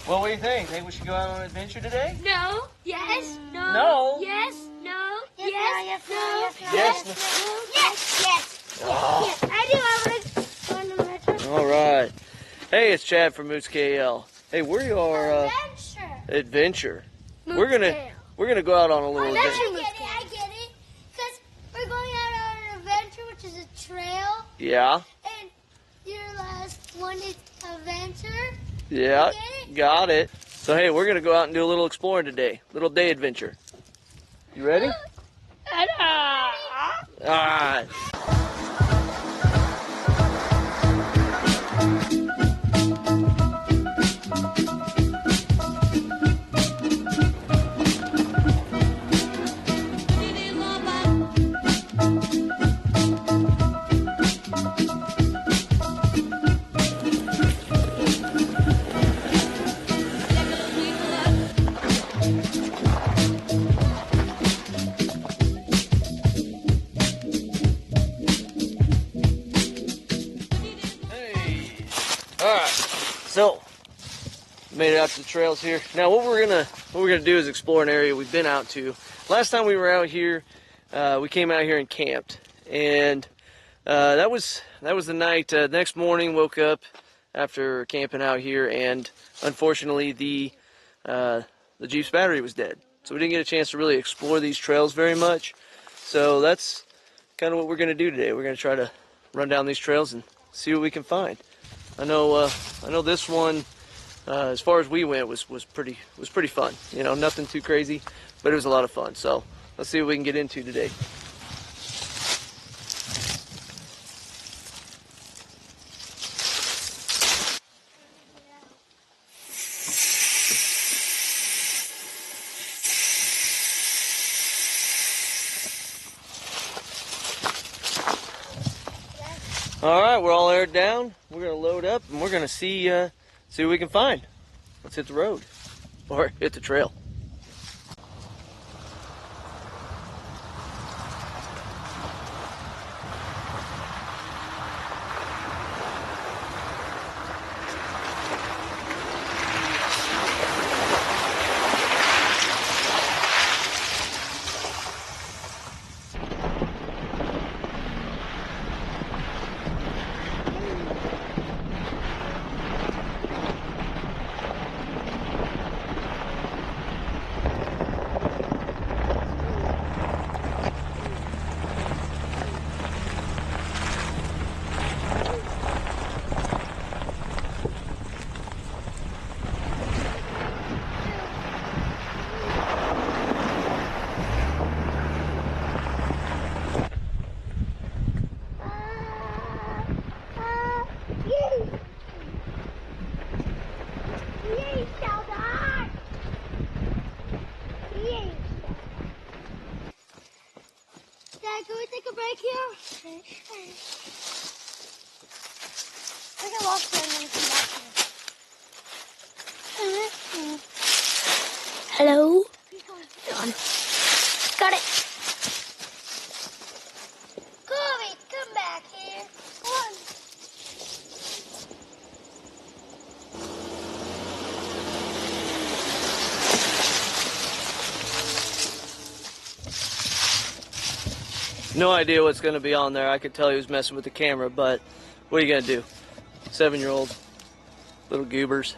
Well, what do you think? Think we should go out on an adventure today? No. Yes. No. No. Yes. No. Yes. Yes. No. Yes. Yes. Yes. Oh. Yes. I do. I want to go on an adventure. All right. Hey, it's Chad from Moose KL. Hey, we're your adventure. We're gonna go out on a little adventure. I get it. Because we're going out on an adventure, which is a trail. Yeah. And your last one is adventure. Yeah. Got it. So hey, we're gonna go out and do a little exploring today. Little day adventure. You ready? All right. So, made it out to the trails here. Now, what we're gonna do is explore an area we've been out to. Last time we were out here, we came out here and camped, and that was the night. Next morning, woke up after camping out here, and unfortunately, the Jeep's battery was dead. So we didn't get a chance to really explore these trails very much. So that's kind of what we're gonna do today. We're gonna try to run down these trails and see what we can find. I know this one, as far as we went, was pretty fun. You know, nothing too crazy, but it was a lot of fun. So let's see what we can get into today. All right, we're all aired down. We're gonna load up and we're gonna see what we can find. Let's hit the road or hit the trail. Can we take a break here? We can walk there and then come back here. Hello? Done. Got it. Kobe, come back here. Come on. No idea what's going to be on there. I could tell he was messing with the camera, but what are you going to do? 7-year-old little goobers.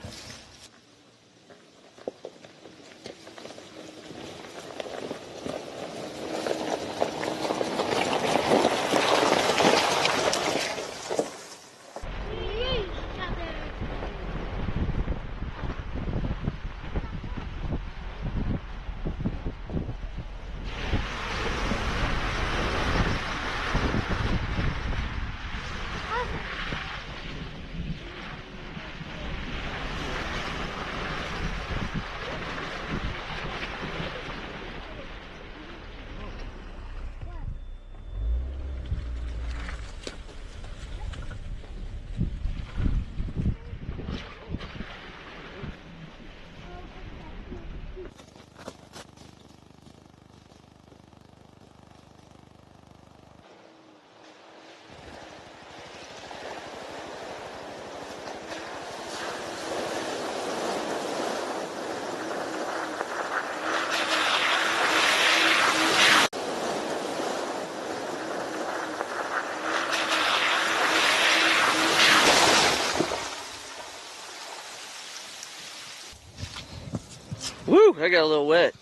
Woo! I got a little wet.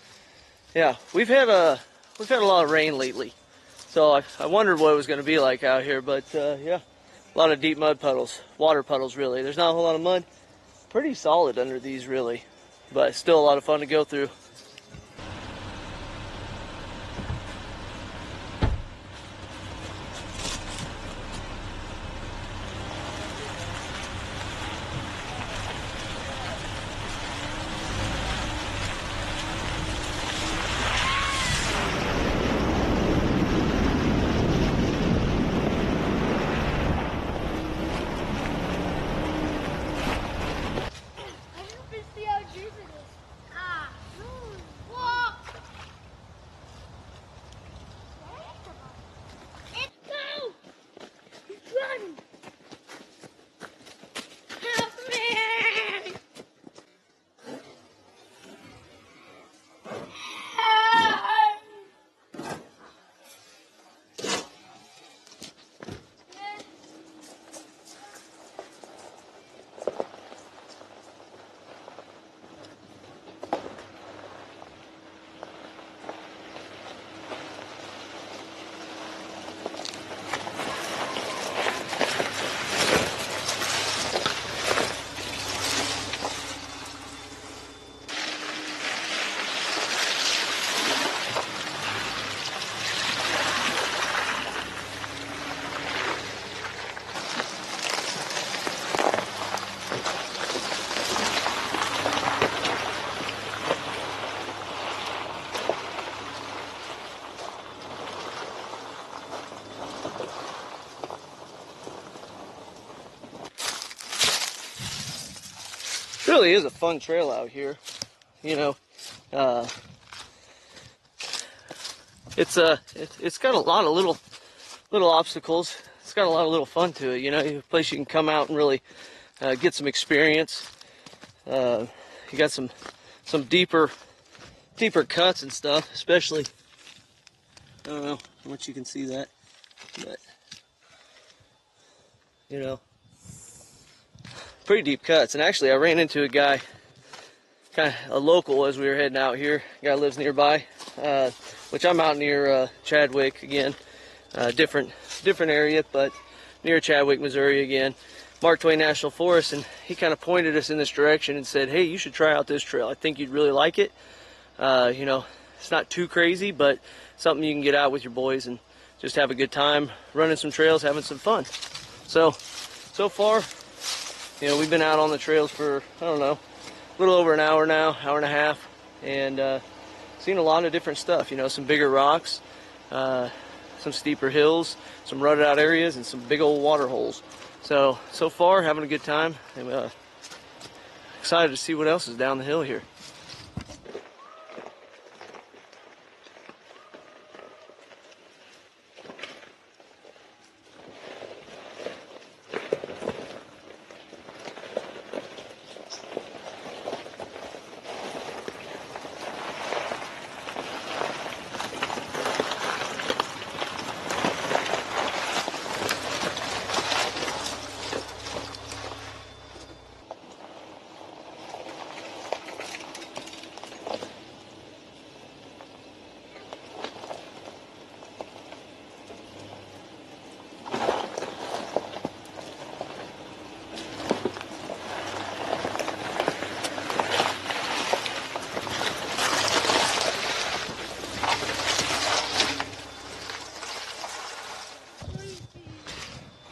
Yeah, we've had a lot of rain lately, so I wondered what it was going to be like out here. But yeah, a lot of deep mud puddles, water puddles. Really, there's not a whole lot of mud. Pretty solid under these, really, but still a lot of fun to go through. Really is a fun trail out here, you know. It's got a lot of little obstacles. It's got a lot of little fun to it, you know. A place you can come out and really get some experience. You got some deeper cuts and stuff, especially. I don't know how much you can see that, but you know, pretty deep cuts. And actually, I ran into a guy, kind of a local, as we were heading out here. A guy lives nearby, which I'm out near Chadwick again, different area, but near Chadwick, Missouri again. Mark Twain National Forest, and he kind of pointed us in this direction and said, "Hey, you should try out this trail. I think you'd really like it. You know, it's not too crazy, but something you can get out with your boys and just have a good time running some trails, having some fun." So far, you know, we've been out on the trails for, I don't know, a little over an hour now, hour and a half, and seen a lot of different stuff. You know, some bigger rocks, some steeper hills, some rutted out areas, and some big old water holes. So far, having a good time. I'm excited to see what else is down the hill here.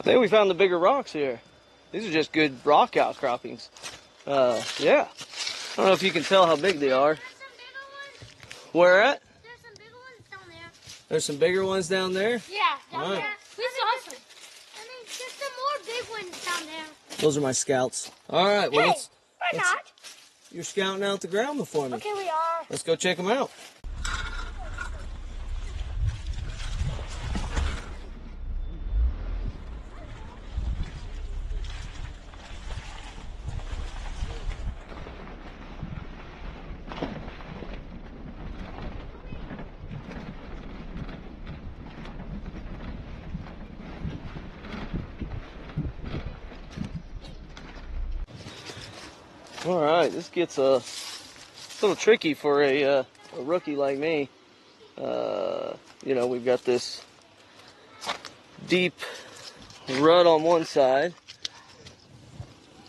I think we found the bigger rocks here. These are just good rock outcroppings. Yeah. I don't know if you can tell how big they are. There's some bigger ones. Where at? There's some bigger ones down there. There's some bigger ones down there? Yeah, down there. We saw some. I mean, there's some more big ones down there. Those are my scouts. All right. Well, Hey, we're not. You're scouting out the ground before me. Okay, we are. Let's go check them out. All right, this gets a a little tricky for a rookie like me. You know, we've got this deep rut on one side.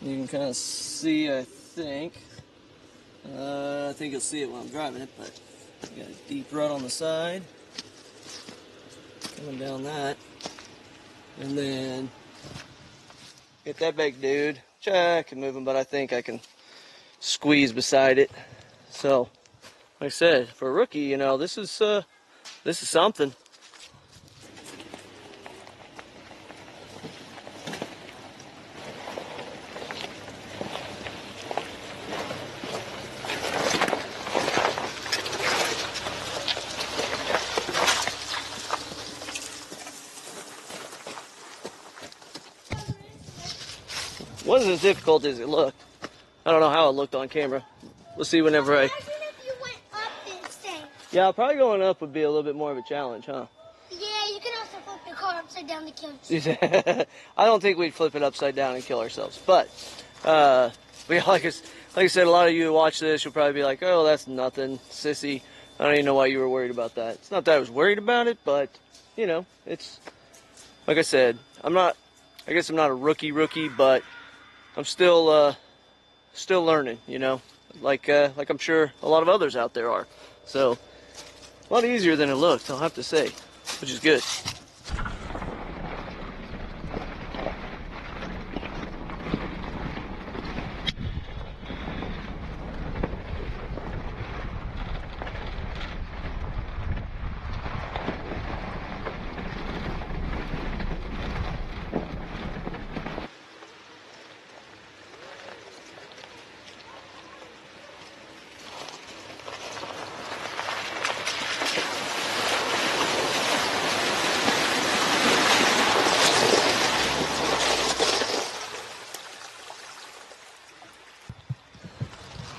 You can kind of see, I think you'll see it when I'm driving it, but we got a deep rut on the side, coming down that, and then get that big dude, which I can move him, but I think I can squeeze beside it. So, like I said, for a rookie, you know, this is something. Wasn't as difficult as it looked. I don't know how it looked on camera. We'll see whenever I... Imagine if you went up this thing. Yeah, probably going up would be a little bit more of a challenge, huh? Yeah, you can also flip the car upside down to kill yourself. I don't think we'd flip it upside down and kill ourselves. But, yeah, like I said, a lot of you who watch this, you'll probably be like, oh, that's nothing, sissy. I don't even know why you were worried about that. It's not that I was worried about it, but, you know, it's... Like I said, I guess I'm not a rookie, but I'm still learning, you know, like I'm sure a lot of others out there are. So, a lot easier than it looked, I'll have to say, which is good.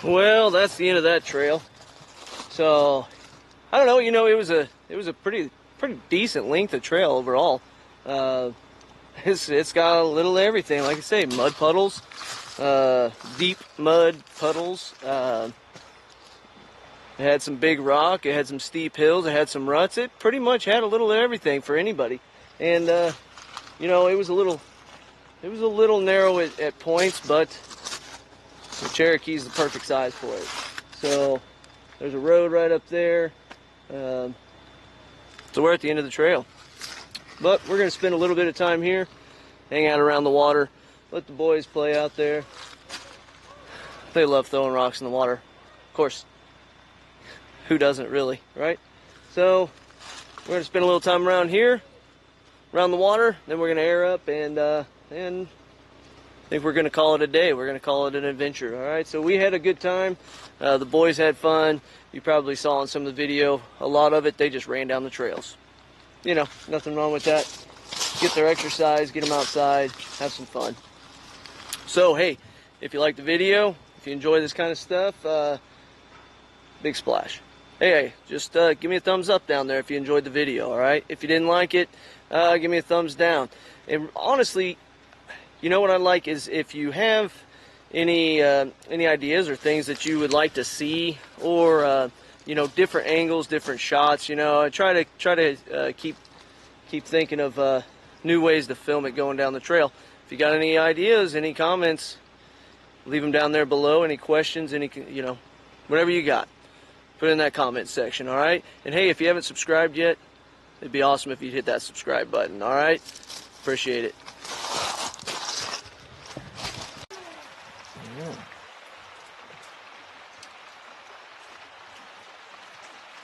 Well, that's the end of that trail. So, I don't know, you know, it was a pretty decent length of trail overall. It's got a little of everything, like I say, mud puddles, deep mud puddles. It had some big rock, it had some steep hills, it had some ruts. It pretty much had a little of everything for anybody. And you know, it was a little narrow at points, but the Cherokee's the perfect size for it. So there's a road right up there. So we're at the end of the trail. But we're going to spend a little bit of time here, hang out around the water, let the boys play out there. They love throwing rocks in the water. Of course, who doesn't really, right? So we're going to spend a little time around here, around the water, then we're going to air up and I think we're going to call it a day. We're going to call it an adventure. All right, so we had a good time. The boys had fun. You probably saw in some of the video, a lot of it, they just ran down the trails. You know, nothing wrong with that. Get their exercise, get them outside, have some fun. So, hey, if you like the video, if you enjoy this kind of stuff, big splash. Hey, just give me a thumbs up down there if you enjoyed the video, all right? If you didn't like it, give me a thumbs down. And honestly, you know what I like is if you have any ideas or things that you would like to see, or you know, different angles, different shots. You know, I try to keep thinking of new ways to film it going down the trail. If you got any ideas, any comments, leave them down there below. Any questions, you know, whatever you got, put it in that comment section. All right. And hey, if you haven't subscribed yet, it'd be awesome if you'd hit that subscribe button. All right. Appreciate it.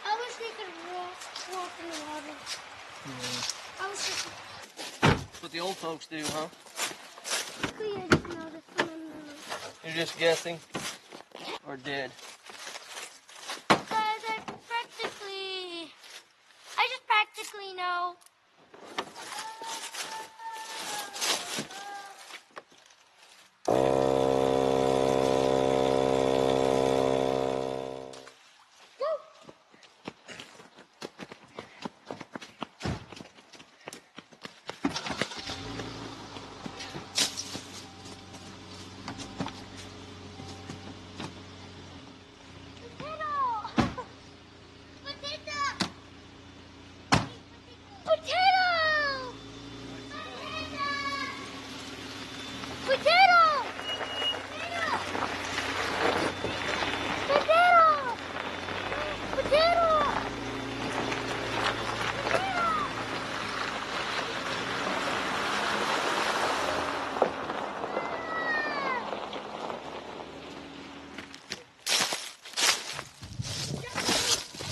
I wish we could walk in the water. Yeah. I was just... That's what the old folks do, huh? I just noticed. You're just guessing? Or dead? I just practically know.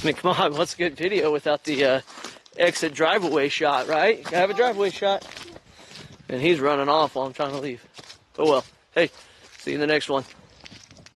I mean, come on, what's a good video without the exit drive-away shot, right? Gotta have a drive-away shot. And he's running off while I'm trying to leave. Oh well. Hey, see you in the next one.